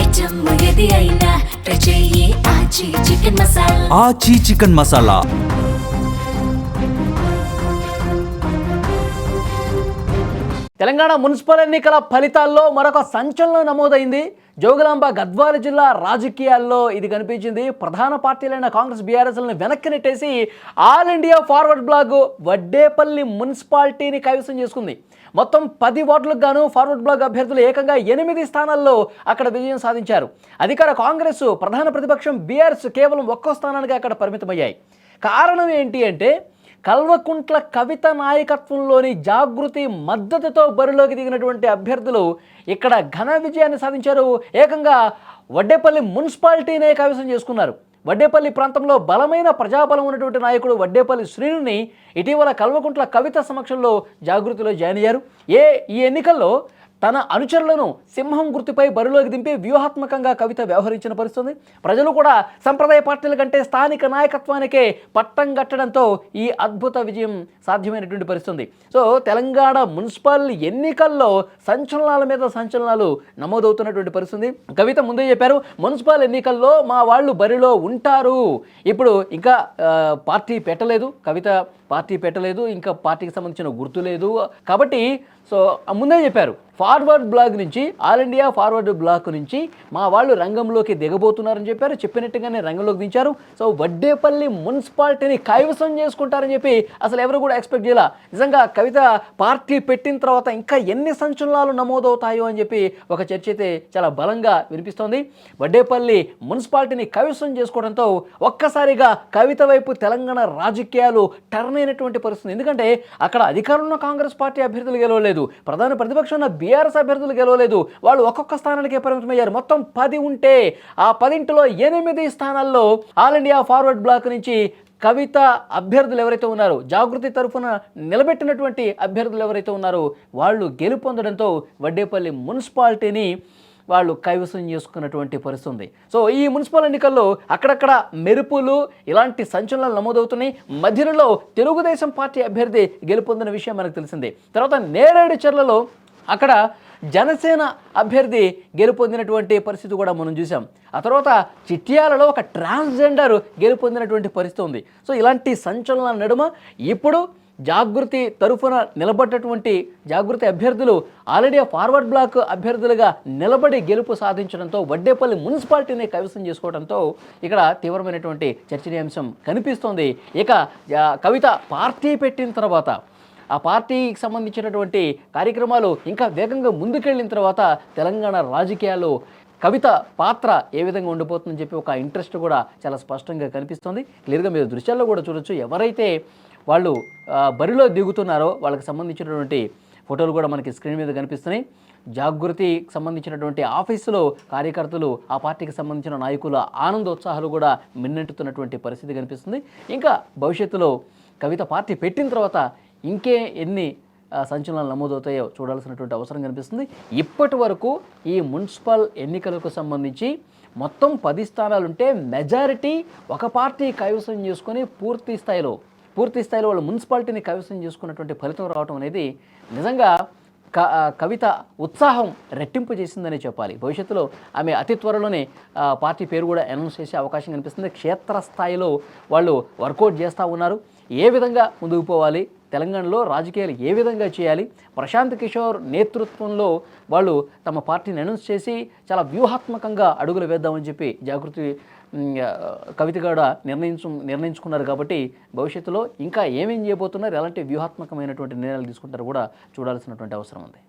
Item ఏది అయినా try చెయ్యి ఆచి చికెన్ మసాలా. ఆచి చికెన్ మసాలా. తెలంగాణ మున్సిపల్ ఎన్నికల ఫలితాల్లో మరొక సంచలనం నమోదైంది. జోగులాంబ గద్వాల జిల్లా రాజకీయాల్లో ఇది కనిపించింది. ప్రధాన పార్టీలైన కాంగ్రెస్, బీఆర్ఎస్లను వెనక్కి నెట్టేసి all India forward bloc Vaddepalli మున్సిపాలిటీని కైవసం చేసుకుంది. మొత్తం 10 వార్డులకు గాను ఫార్వర్డ్ బ్లాక్ అభ్యర్థులు ఏకంగా 8 స్థానాల్లో అక్కడ విజయం సాధించారు. అధికార కాంగ్రెస్, ప్రధాన ప్రతిపక్షం బీఆర్ఎస్ కేవలం 1 స్థానానికి అక్కడ పరిమితమయ్యాయి. కారణం ఏంటి అంటే కల్వకుంట్ల కవిత నాయకత్వంలోని జాగృతి మద్దతుతో బరిలోకి దిగినటువంటి అభ్యర్థులు ఇక్కడ ఘన విజయాన్ని సాధించారు. ఏకంగా వడ్డేపల్లి మున్సిపాలిటీనే కైవసం చేసుకున్నారు. వడ్డేపల్లి ప్రాంతంలో బలమైన ప్రజాబలం ఉన్నటువంటి నాయకుడు వడ్డేపల్లి శ్రీనుని ఇటీవల కల్వకుంట్ల కవిత సమక్షంలో జాగృతిలో జాయిన్ అయ్యారు. ఈ ఎన్నికల్లో తన అనుచరులను సింహం గుర్తుపై బరిలోకి దింపి వ్యూహాత్మకంగా కవిత వ్యవహరించిన పరిస్థితుంది. ప్రజలు కూడా సంప్రదాయ పార్టీల కంటే స్థానిక నాయకత్వానికే పట్టం కట్టడంతో ఈ అద్భుత విజయం సాధ్యమైనటువంటి పరిస్థితుంది. సో తెలంగాణ మున్సిపల్ ఎన్నికల్లో సంచలనాల మీద సంచలనాలు నమోదవుతున్నటువంటి పరిస్థితుంది. కవిత ముందే చెప్పారు, మున్సిపల్ ఎన్నికల్లో మా వాళ్ళు బరిలో ఉంటారు. ఇప్పుడు ఇంకా పార్టీ పెట్టలేదు, కవిత పార్టీ పెట్టలేదు, ఇంకా పార్టీకి సంబంధించిన గుర్తు లేదు. కాబట్టి సో ముందే చెప్పారు, ఫార్వర్డ్ బ్లాక్ నుంచి, ఆల్ ఇండియా ఫార్వర్డ్ బ్లాక్ నుంచి మా వాళ్ళు రంగంలోకి దిగబోతున్నారని చెప్పారు. చెప్పినట్టుగానే రంగంలోకి దించారు. సో వడ్డేపల్లి మున్సిపాలిటీని కైవసం చేసుకుంటారని చెప్పి అసలు ఎవరు కూడా ఎక్స్పెక్ట్ చేయాల. నిజంగా కవిత పార్టీ పెట్టిన తర్వాత ఇంకా ఎన్ని సంచలనాలు నమోదవుతాయో అని చెప్పి ఒక చర్చ అయితే చాలా బలంగా వినిపిస్తోంది. వడ్డేపల్లి మున్సిపాలిటీని కైవసం చేసుకోవడంతో ఒక్కసారిగా కవిత వైపు తెలంగాణ రాజకీయాలు టర్న్ అయినటువంటి పరిస్థితి. ఎందుకంటే అక్కడ అధికారంలో కాంగ్రెస్ పార్టీ అభ్యర్థులు గెలవలేదు, ప్రధాన ప్రతిపక్షం బీఆర్ఎస్ అభ్యర్థులు గెలవలేదు. వాళ్ళు ఒక్కొక్క స్థానానికి పరిమితమయ్యారు. మొత్తం 10 ఉంటే ఆ 10లో 8 స్థానాల్లో ఆల్ ఇండియా ఫార్వర్డ్ బ్లాక్ నుంచి కవిత అభ్యర్థులు ఎవరైతే ఉన్నారో, జాగృతి తరఫున నిలబెట్టినటువంటి అభ్యర్థులు ఎవరైతే ఉన్నారో వాళ్ళు గెలుపొందడంతో వడ్డేపల్లి మున్సిపాలిటీని వాళ్ళు కైవసం చేసుకున్నటువంటి పరిస్థితి ఉంది. సో ఈ మున్సిపల్ ఎన్నికల్లో అక్కడక్కడ మెరుపులు, ఇలాంటి సంచలనాలు నమోదవుతున్నాయి. మధ్యలో తెలుగుదేశం పార్టీ అభ్యర్థి గెలుపొందిన విషయం మనకు తెలిసిందే. తర్వాత నేరేడుచర్లలో అక్కడ జనసేన అభ్యర్థి గెలుపొందినటువంటి పరిస్థితి కూడా మనం చూసాం. ఆ తర్వాత చిట్యాలలో ఒక ట్రాన్స్జెండర్ గెలుపొందినటువంటి పరిస్థితి ఉంది. సో ఇలాంటి సంచలనాల నడుమ ఇప్పుడు జాగృతి తరఫున నిలబడ్డటువంటి జాగృతి అభ్యర్థులు ఆల్రెడీ ఫార్వర్డ్ బ్లాక్ అభ్యర్థులుగా నిలబడి గెలుపు సాధించడంతో వడ్డేపల్లి మున్సిపాలిటీని కైవసం చేసుకోవడంతో ఇక్కడ తీవ్రమైనటువంటి చర్చనీయాంశం కనిపిస్తోంది. ఇక కవిత పార్టీ పెట్టిన తర్వాత ఆ పార్టీకి సంబంధించినటువంటి కార్యక్రమాలు ఇంకా వేగంగా ముందుకెళ్ళిన తర్వాత తెలంగాణ రాజకీయాల్లో కవిత పాత్ర ఏ విధంగా ఉండిపోతుందని చెప్పి ఒక ఇంట్రెస్ట్ కూడా చాలా స్పష్టంగా కనిపిస్తుంది. క్లియర్గా మీరు దృశ్యాల్లో కూడా చూడొచ్చు. ఎవరైతే వాళ్ళు బరిలో దిగుతున్నారో వాళ్ళకి సంబంధించినటువంటి ఫోటోలు కూడా మనకి స్క్రీన్ మీద కనిపిస్తున్నాయి. జాగృతికి సంబంధించినటువంటి ఆఫీసులో కార్యకర్తలు, ఆ పార్టీకి సంబంధించిన నాయకుల ఆనందోత్సాహాలు కూడా మిన్నెట్టుతున్నటువంటి పరిస్థితి కనిపిస్తుంది. ఇంకా భవిష్యత్తులో కవిత పార్టీ పెట్టిన తర్వాత ఇంకే ఎన్ని సంచలనాలు నమోదవుతాయో చూడాల్సినటువంటి అవసరం కనిపిస్తుంది. ఇప్పటి వరకు ఈ మున్సిపల్ ఎన్నికలకు సంబంధించి మొత్తం 10 స్థానాలుంటే మెజారిటీ ఒక పార్టీ కైవసం చేసుకొని పూర్తి స్థాయిలో వాళ్ళు మున్సిపాలిటీని కైవసం చేసుకున్నటువంటి ఫలితం రావడం అనేది నిజంగా కవిత ఉత్సాహం రెట్టింపు చేసిందని చెప్పాలి. భవిష్యత్తులో ఆమె అతి త్వరలోనే పార్టీ పేరు కూడా అనౌన్స్ చేసే అవకాశం కనిపిస్తుంది. క్షేత్రస్థాయిలో వాళ్ళు వర్కౌట్ చేస్తూ ఉన్నారు. ఏ విధంగా ముందుకు పోవాలి, తెలంగాణలో రాజకీయాలు ఏ విధంగా చేయాలి, ప్రశాంత్ కిషోర్ నేతృత్వంలో వాళ్ళు తమ పార్టీని అనౌన్స్ చేసి చాలా వ్యూహాత్మకంగా అడుగులు వేద్దామని చెప్పి జాగృతి కవిత కూడా నిర్ణయించుకున్నారు. కాబట్టి భవిష్యత్తులో ఇంకా ఏమేం చేయబోతున్నారు, ఎలాంటి వ్యూహాత్మకమైనటువంటి నిర్ణయాలు తీసుకుంటారో కూడా చూడాల్సినటువంటి అవసరం ఉంది.